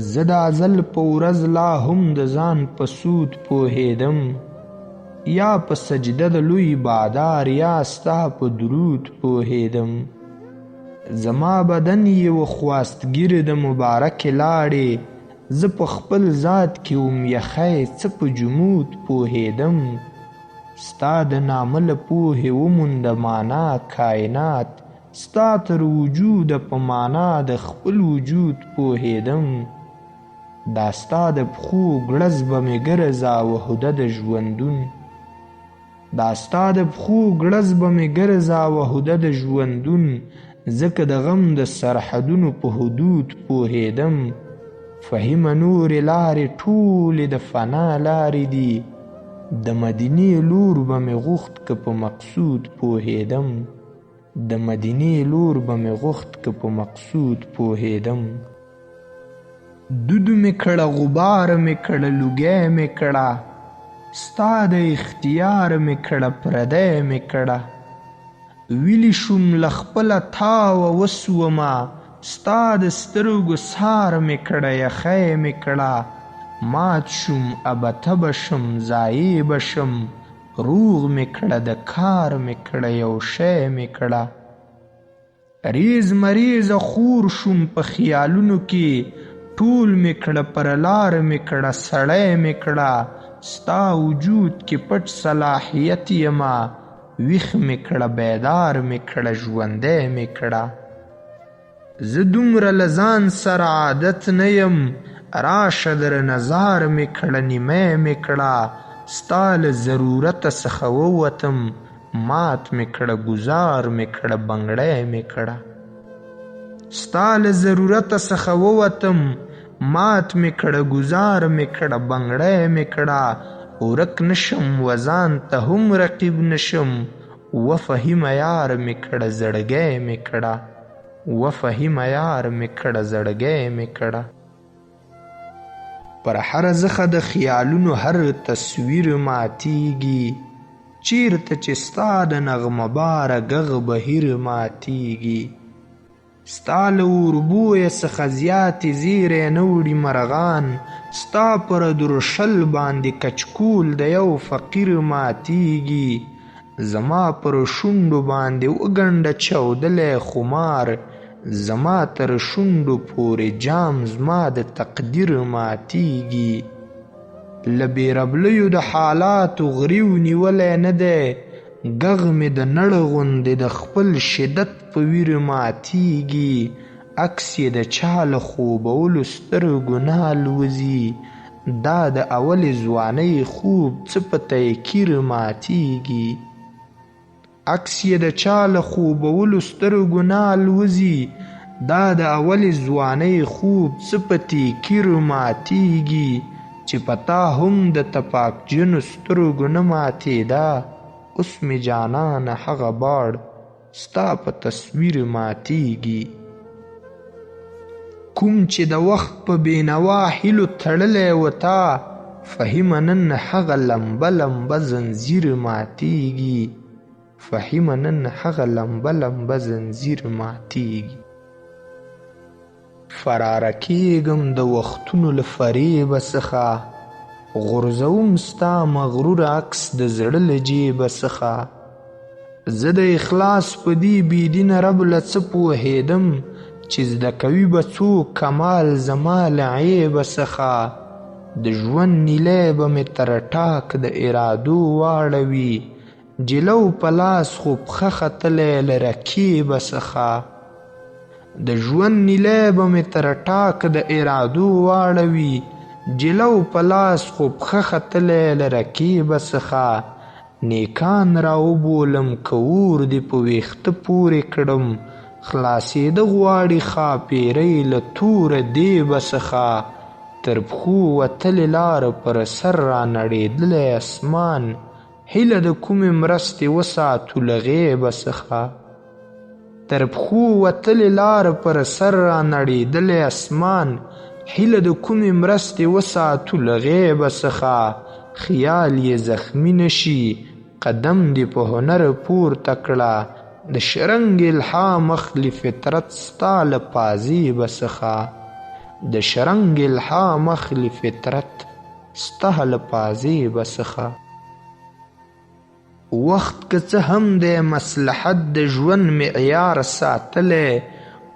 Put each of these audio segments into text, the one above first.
زه د ازل په ورځ لا هم د ځان په سود پوهېدم، یا په سجده د لوی بادار یا ستا په درود پوهېدم. زما بدن یې و خواستګیر د مبارکې لاړې، زه په خپل ذات کې وم یخی څه په جمود پوهېدم. ستا د نامه له پوهې ومونده معنا کائنات، ستا تر وجوده په معنا د خپل وجود پوهېدم. دا ستا د پښو ګړز به مې ګرځاوه هده د ژوندون، دا ستا د پښو ګړز به مې ګرځاوه هده د ژوندون، ځکه د غم د سرحدونو په حدود پوهېدم. فهیمه نورې لارې ټولې د فنا لارې دي، د مدینې لور به مې غوښت که په مقصود پوهېدم، د مدینې لور به مې غوښت که په مقصود پوهېدم. دود مې کړه غبار مې کړه لوګی مې کړه، ستا د اختیار مې کړه پردی مې کړه. ویلی شوم له خپله تاوه وسومه، ستا د سترګو سار مې کړه یخی مې کړه. مات شوم ابته به شم ضایع به شم، روغ مې کړه د کار مې کړه یو شی مې کړه. ریز مریزه خور شوم په خیالونو کې، ټول مې کړه پر لار مې کړه سړی مې کړه. ستا وجود کې پټ صلاحیت یما، ویښ مې کړه بیدار مې کړه ژوندی مې کړه. زه دومره له ځان سره عادت نه یم، راشه در نظار مې کړه نیمی مې کړه. ستا له ضرورته څخه ووتم، مات مې کړه ګزار مې کړه بنګړی مې کړه. ستا له ضرورته څخه ووتم، مات مې کړه ګزار مې کړه بنګړی مې کړه. ورک نشم و ځان ته هم رقیب نشم، و فهیمه یار مې کړه زړګی مې کړه، و فهیمه یار مې کړه زړګی مې کړه. پر هر زخه د خیالونو هر تصویر ماتیږي، چیرته چې ستا د نغمه باره ږغ بهیر ماتیږي. ستا له اوربویه څخه زیاتې زیری نه وړي مرغان، ستا پر درشل باندې کچکول د یو فقیر ماتیږي. زما پر شونډو باندې وګنډه چاودلی خمار، زما تر شونډو پورې جام زما د تقدیر ماتیږي. له بېربلیو د حالاتو غریو نیولی نه دی، ږغ مې د نړ غوندې د خپل شدت په ویر ماتیږي. عکس یې د چا له خوبولو سترګو نه الوځي، دا د اولې ځوانۍ خوب څه په تیکیر ماتیږي. عکس یې د چا له خوبولو سترګو نه الوځي، دا د اولې ځوانۍ خوب څه په تیکیر ماتیږي. چې په تا هم د تپاکجنو سترګو نه ماتېده، اوس مې جانانه هغه باړ ستا په تصویر ماتیږي. کوم چې د وخت په بېنوا هیلو تړلی و تا، فهیمه نن هغه لمبه لمبه زنځیر ماتیږي، فهیمه نن هغه لمبه لمبه زنځیر ماتیږي. فراره کېږم د وختونو له فریبه څخه، غورځوم ستا مغرور عکس د زړه له جیبه څخه. زه د اخلاص په دې بېدینه رب له څه پوهېدم، چې زده کوي به څوک کمال زما له عیبه څخه. د ژوند نیلی به مې تر ټاک د ارادو واړوي، جلو په لاس خو پښه ختلی له رکیبه څخه. د ژوند نیلی به مې تر ټاک د ارادو واړوي، جلو په لاس خو پښه ختلی له رکیبه څخه. نیکان راوبولم که اور دې په ویښته پورې کړم، خلاصېده غواړي ښاپېرۍ له توره دیبه څخه. تر پښو وتلې لاره پر سر رانړېدلی اسمان، هیله د کومې مرستې وساتو له غیبه څخه. تر پښو وتلې لاره پر سر رانړېدلی اسمان، هیله د کومې مرستې وساتو له غیبه څخه. خیال یې زخمي نشي قدم دې په هنر پورته کړه، د شرنګ الهام اخلي فطرت ستا له پازیبه څخه. د شرنګ الهام اخلي فطرت ستا له پازیبه څخه. وخت که څه هم دی مصلحت د ژوند معیار ساتلی،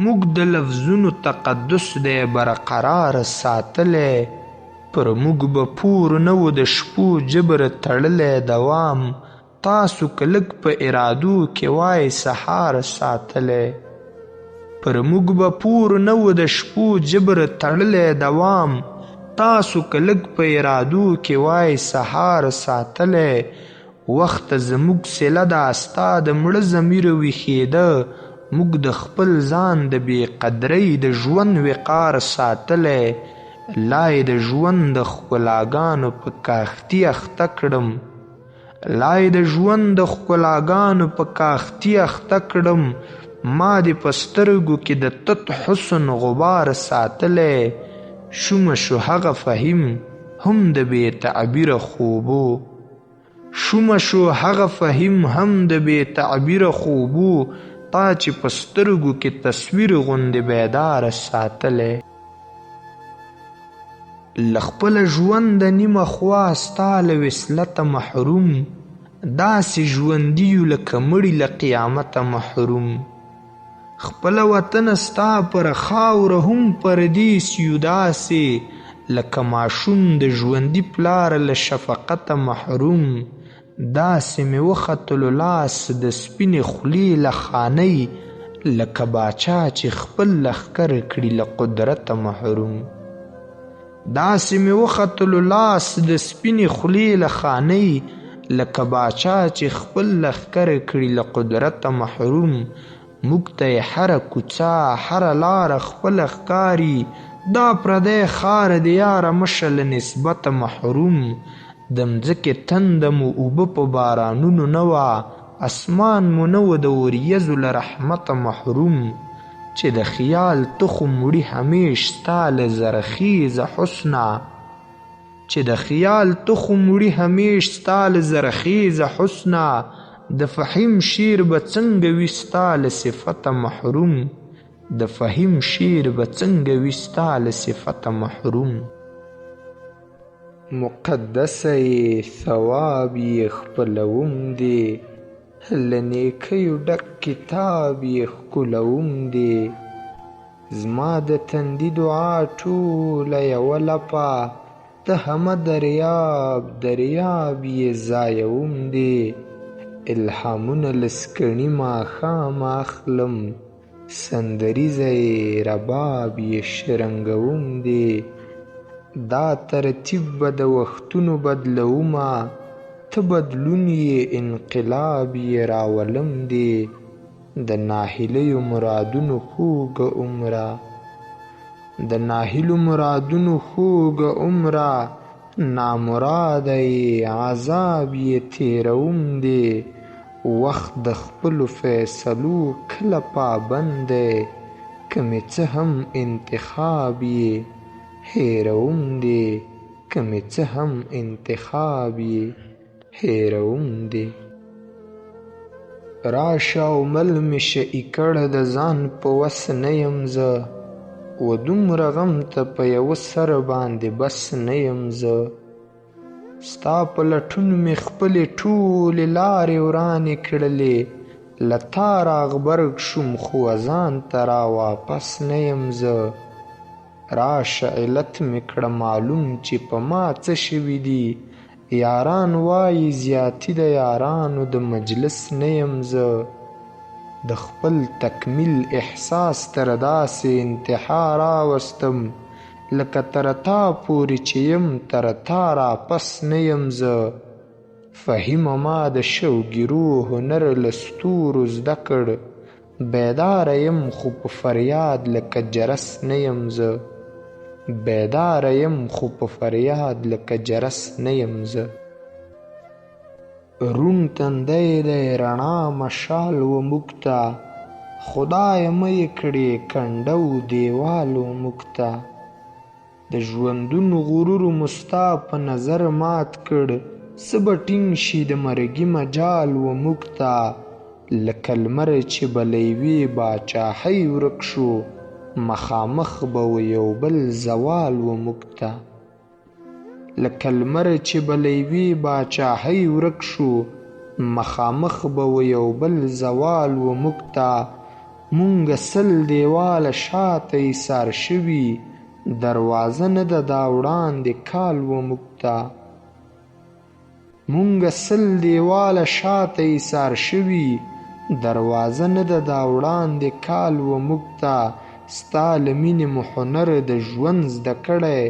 موږ د لفظونو تقدس دی برقرار ساتلی. پر موږ به پور نه و د شپو جبر تړلی دوام، تاسو که لږ په ارادو کې وای سهار ساتلی. پر موږ به پور نه و د شپو جبر تړلی دوام، تاسو که لږ په ارادو کې وای سهار ساتلی. وخت زموږ سیله ده ستا د مړه ضمیر ویښېده، موږ د خپل ځان د بې قدرۍ د ژوند وقار ساتلی. لای د ژوند د ښکلاګانو په کاختي اخته کړم، لای د ژوند د ښکلاګانو په کاختي اخته کړم، ما دې په سترګو کې د تت حسن غبار ساتلی. شومه شو هغه فهیم هم د بې تعبیره خوبو، شومه شو هغه فهیم هم د بې تعبیره خوبو، تا چې په سترګو کې تصویر غوندې بیداره ساتلی. له خپله ژونده نیمه خوا ستا له وصلته محروم، داسې ژوندي یو لکه مړي له قیامته محروم. خپله وطنه ستا پر خاوره هم پردیس یو، داسې لکه ماشوم د ژوندي پلار له شفقته محروم. داسې مې وختلو لاس د سپینې خولې له خانۍ، لکه باچا چې خپل لښکر کړي له قدرته محروم. داسې مې وختلو لاس د سپینې خولې له خانۍ، لکه باچا چې خپل لښکر کړي له قدرته محروم. موږ ته یې هره کوڅه هره لاره خپله ښکاري، دا پردی ښار د یاره مشه له نسبته محروم. د مځکې تنده مو اوبه په بارانونو نه وه، اسمان مو نه و د وریځو له رحمته محروم. چې د خیال تخم وړي همیش ستا له زرخیزه حسنه، چې د خیال تخم وړي همیش ستا له زرخیزه حسنه. د فهیم شیر به څنګه وي ستا له صفته محروم، د فهیم شیر به څنګه وي ستا له صفته محروم. مقدسه یې ثواب یې خپلوم دی، له نیکیو ډک کتاب یې ښکلوم دی. زما د تندي دعا ټوله یوه لپه، ته همه دریاب دریاب یې ځایوم دی. الهامونه له سکڼي ماښامه اخلم، سندریزه یې رباب یې شرنګوم دی. دا ترتیب به د وختونو بدلومه، ته بدلون یې انقلاب یې راولم دی. د ناهیلیو مرادونو خوږه عمره، د ناهیلو مرادونو خوږه عمره، نامراده یې عذاب یې تیروم دی. وخت د خپلو فیصلو کله پابند دی، که مې څه هم انتخاب یې هیروم دی، که مې څه هم انتخاب یې هیروم دی. راشه او مل مې شهي کړه د ځان په وس نه یم زه، و دومره غم ته په یوه سر باندې بس نه یم زه. ستا په لټون مې خپلې ټولې لارې ورانې کړلې، له تا راغبرګ شوم خو ځان ته را واپس نه یم زه. راشه علت مې کړه معلوم چې په ما څه شوي دي، یاران وایي زیاتي د یارانو د مجلس نه یم زه. د خپل تکمیل احساس تر داسې انتها راوستم، لکه تر تا پورې چې یم تر تا راپس نه یم زه. فهیمه ما د شوګیرو هنر له ستورو زده کړ، بیداره یم خو په فریاد لکه جرس نه یم زه. بیداره یم خو په فریاد لکه جرس نه یم زه. روڼ تندی دی رڼا مشال و موږ ته، خدایه مه یې کړې کنډه و دیوال و موږ ته. د ژوندون غرور مو ستا په نظر مات کړ، څه به ټینګ شي د مرګي مجال و موږ ته. لکه لمر چې به له یوې باچاهۍ ورک شو، مخامخ به و یو بل زوال و موږ ته لکه لمر چې به له یوې باچاهۍ ورک شو مخامخ به و یو بل زوال و موږ ته مونږ 100 دیواله شاته ایسار شوي دروازه نه ده دا وړاندې کال و موږ ته مونږ 100 دیواله شاته ایسار شوي دروازه نه ده دا وړاندې کال و موږ ته ستا له مینې مو هنر د ژوند زده کړی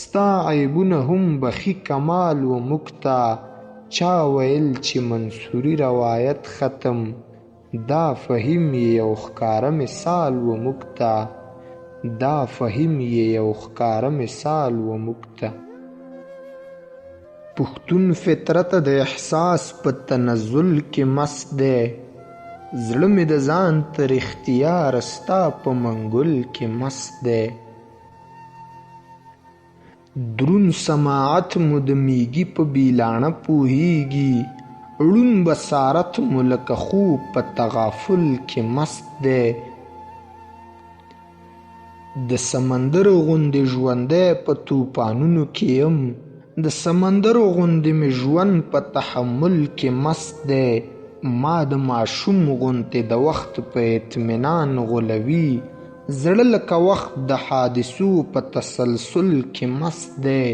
ستا عیبونه هم بخي کمال و موږ ته چا ویل چې منصوري روایت ختم دا فهیم یې یو ښکاره مثال و موږ ته دا فهیم یې یو ښکاره مثال و موږ ته پښتون فطرت د احساس په تنزل کې مست دی زړه مې د ځان تر اختیار ستا په منګل کې مست دی درون سماعت مو د میږي په بیلانه پوهیږي ړون بصارت مو لکه خوب په تغافل کې مست دی د سمندر غوندې ژوندی په طوفانونو کې یم د سمندر غوندې مې ژوند په تحمل کې مست دی ما د ماشوم غوندې د وخت په اطمینان غولوي زړه لکه وخت د حادثو په تسلسل کې مست دی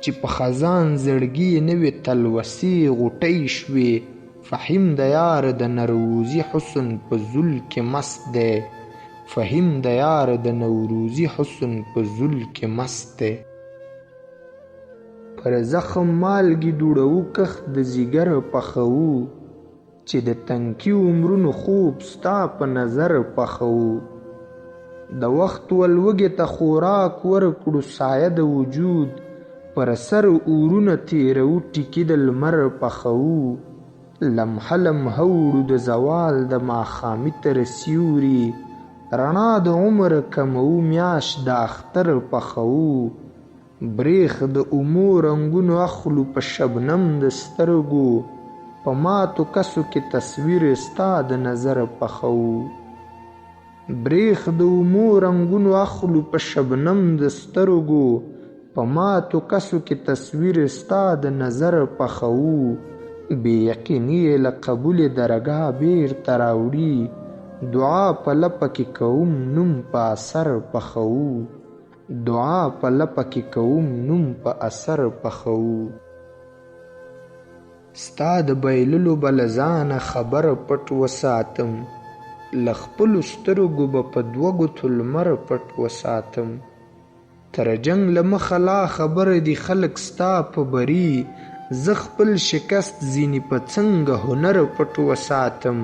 چې په خزان زړګي نوې تلوسې غوټۍ شوې فهیم د یار د نوروزي حسن په زل کې مست دی فهیم د یار د نوروزي حسن په زل کې مست دی پر زخم مالګي دوړو کښت د ځیګر پخوو چې د تنکي عمرونو خوب ستا په نظر پخوو د وخت ولوږې ته خوراک ورکړو سایه د وجود پر سر اورونه تیرو ټیکي د لمر پخوو لمحه لمحه وړو د زوال د ماښامي تر سیوري رڼا د عمر کمو میاشت د اختر پخوو بریخ د اومو رنګونو اخلو په شبنم د سترګو په ماتو کسو کې تصویر ستا د نظر پخوو بریخ د اومو رنګونو اخلو په شبنم د سترګو په ماتو کسو کې تصویر ستا د نظر پخوو بې یقیني یې له قبول درګاه بیرته راوړي دعا په لپه کې کوم نوم په اثر پخوو دعا په لپه کې کوم نوم په اثر پخوو ستا د بایللو به له ځانه خبره پټ وساتم له خپلو سترګو به په 2 ګوتو لمر پټ وساتم تر جنګ له مخه لا خبره دي خلک ستا په بري زه خپل شکست ځینې په څنګه هنر پټ وساتم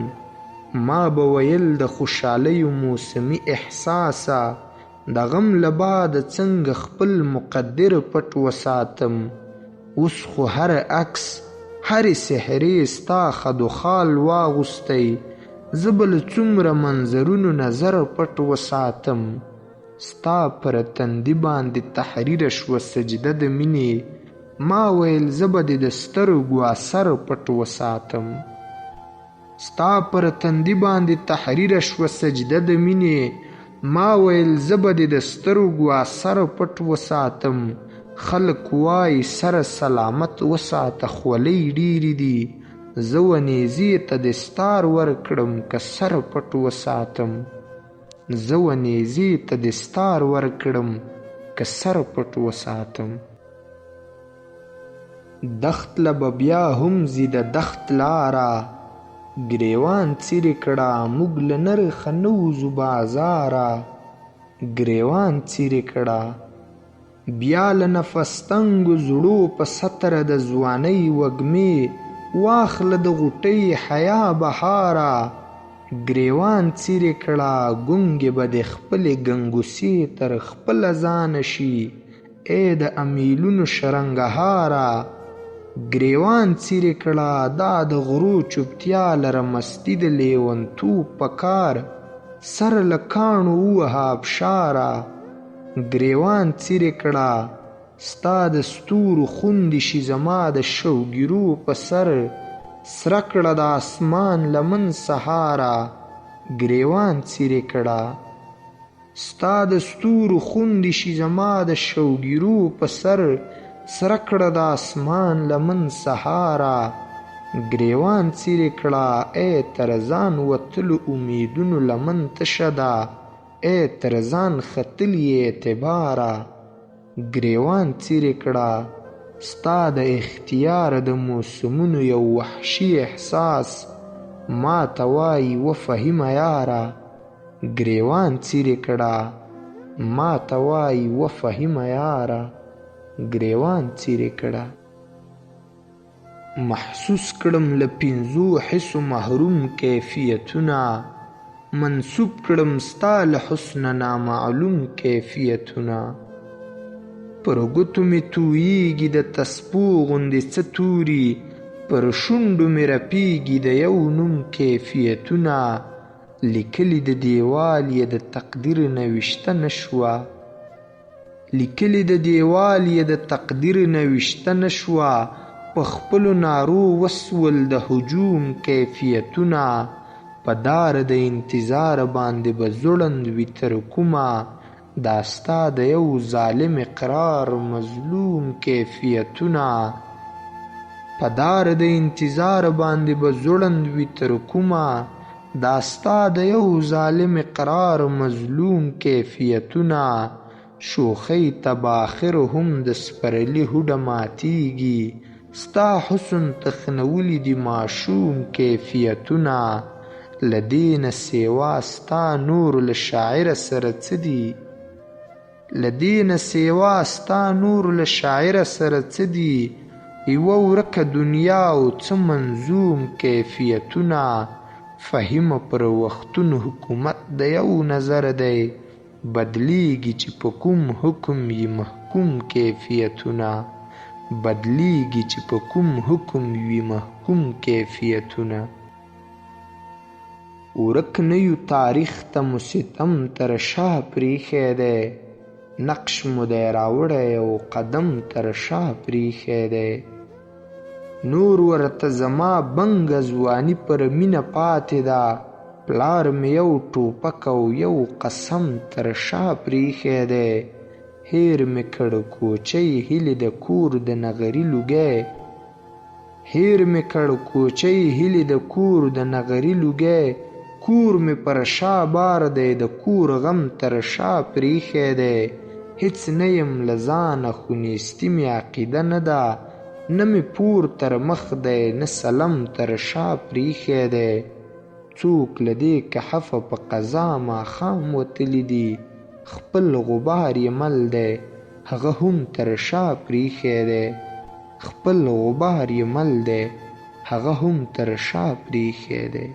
ما به ویل د خوشحالیو موسمي احساسه د غم له بعده څنګه خپل مقدر پټ وساتم اوس خو هر عکس هرې سحرې ستا خدوخال واغوستی زه به له څومره منظرونو نظر پټ وساتم ستا پر تندي باندې تحریره شوه سجده د مینې ما ویل زه به دې د سترګو اثر پټ وساتم ستا پر تندي باندې تحریره شوه سجده د مینې ما ویل زه به دې د سترګو اثر پټ وساتم خلک وایي سره سلامت وساته خولۍ ډیرې دي زه ونیزې ته د ستار ورکړم که سر پټ وساتم زه ونیزې ته د ستار ورکړم که سر پټ وساتم دښت له به بیا هم ځي د دښت لاره ګریوان څیرې کړه موږ له نرخه نه وځو بازاره ګریوان څیرې کړه بیا له نفس تنګو زړو په ستره د ځوانۍ وږمې واخله د غوټۍ حیا بهاره ګریوان څیرې کړه ګونګې به د خپلې ګنګوسې تر خپله ځانه شي ای د امیلونو شرنګهاره ګریوان څیرې کړه دا د غرو چوپتیا لره مستي د لیونتوب په کار سر له کاڼو ووهه ابشاره ګریوان څیرې کړه ستا د ستورو خوندې شي زما د شوګیرو په سر سره کړه د اسمان لمن سهاره ګریوان څیرې کړه ستا د ستورو خوندې شي زما د شوګیرو په سر سره کړه د اسمان لمن سهاره ګریوان څیرې کړه ای تر ځان وتلو امیدونو لمن تشه ده ای تر ځان ختلي اعتباره ګریوان څیرې کړه ستا د اختیار د موسمونو یو وحشي احساس ما ته وایي وفهمه یاره ګریوان څیرې کړه ما ته وایي وفهمه یاره ګریوان څیرې کړه محسوس کړم له پنځو حسو محروم کیفیتونه منسوب کړم ستا له حسنه نامعلوم کیفیتونه پر ګوتو مې تویېږي د تسپو غوندې څه توري پر شونډو مې رپېږي د یو نوم کیفیتونه لیکلي د دیوال یې د تقدیر نه ویشته نه شوه لیکلي د دیوال یې د تقدیر نه ویشته نه شوه په خپلو نارو وسول د هجوم کیفیتونه په دار د انتظار باندې به ځوړند وي تر کومه دا ستا د یو ظالم اقرار مظلوم کیفیتونه په دار د انتظار باندې به ځوړند وي تر کومه دا ستا د یو ظالم اقرار مظلوم کیفیتونه شوخۍ ته به آخر هم د سپرلي هوډه ماتیږي ستا حسن تخنولي دي ماشوم کیفیتونه له دې نه سیوا ستا نور له شاعره سره څه دي له دې نه سیوا ستا نور له شاعره سره څه دي یوه ورکه دنیا او څه منظوم کیفیتونه فهمه پر وختونو حکومت د یو نظر دی بدلیږي چې په کوم حکم یې محکوم کیفیتونه بدلیږي چې په کوم حکم وي محکوم کیفیتونه ورک نه یو تاریخ ته مو ستم تر شا پریښی دی نقش مو دی راوړی او قدم تر شا پریښی دی نور ورته زما بنګه ځواني پر مینه پاتې ده پلار مې یو ټوپک او یو قسم تر شا پریښی دی هیر مې کړ کوچۍ هیلې د کور د نغري لوګی هیر مې کړ کوچۍ هیلې د کور د نغري لوګی کور مې پر شا بار دی د کور غم تر شا پریښی دی هیڅ نه یم له ځانه خو نیستي مې عقیده نه ده نه مې پور تر مخ دی نه سلم تر شا پریښی دی څوک له دې کهفه په قضا ماښام وتلی دي خپل غبار یې مل دی هغه هم تر شا پریښی دی خپل غبار یې مل دی هغه هم تر شا پریښی دی